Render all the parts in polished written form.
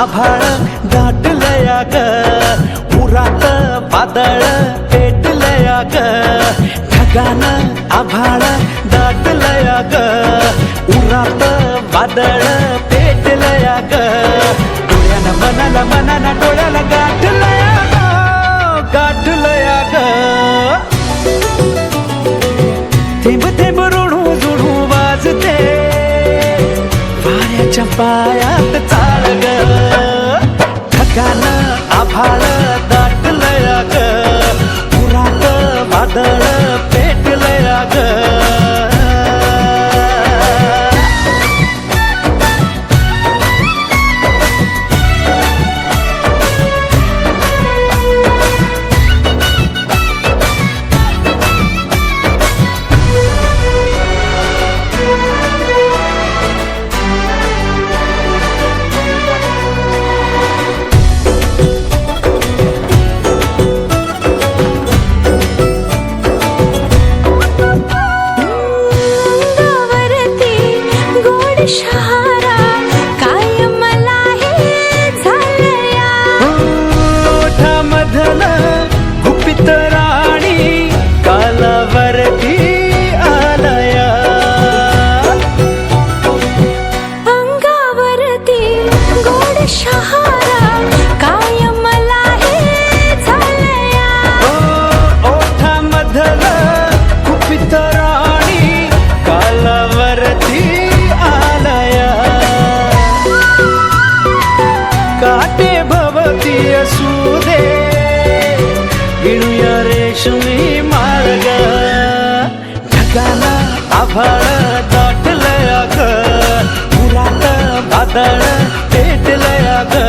आभाळ दाटलया ग उरात वादळ पेटलया ग ढगानं आभाळ दाटलया ग उरात वादळ पेटलया ग डोळ्यानं मनाला मनाला डोळ्याला गाठलया ग थेंब थेंब रुणू जुणू वाजते वाऱ्याच्या पायात चाळ ग ढगानं आभाळ दाटलया ग उरात वादळ पेटलया ग शहारा काय मला हे झालया ओठामधल गुपित राणी कालावरती आलया अंगावरती गोड शहारा काय मला हे झालया ओठामधल गुपित राणी कालावरती काटे भवती असू दे विणूया रेशमी मार्ग ढगाला आभाळ दाटलया ग उरात वादळ पेटलया ग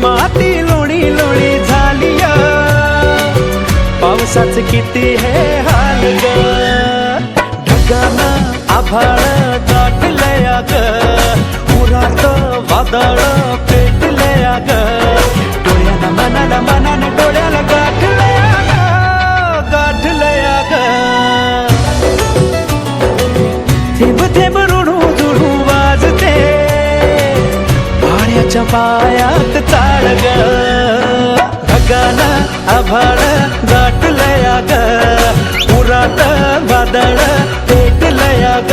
माती लोणी लोणी झालिया पावसाच किती हे हाल ग ढगानं आभाळ दाटलया ग उरात वादळ पेटलया ग डोळ्यानं मनाला मनानं डोळ्याला गाठलया ग थेंब थेंब रुणू जुणू वाजते वाऱ्याच्या पायात चाळ ग ढगानं आभाळ दाटलया ग उरात वादळ पेटलया ग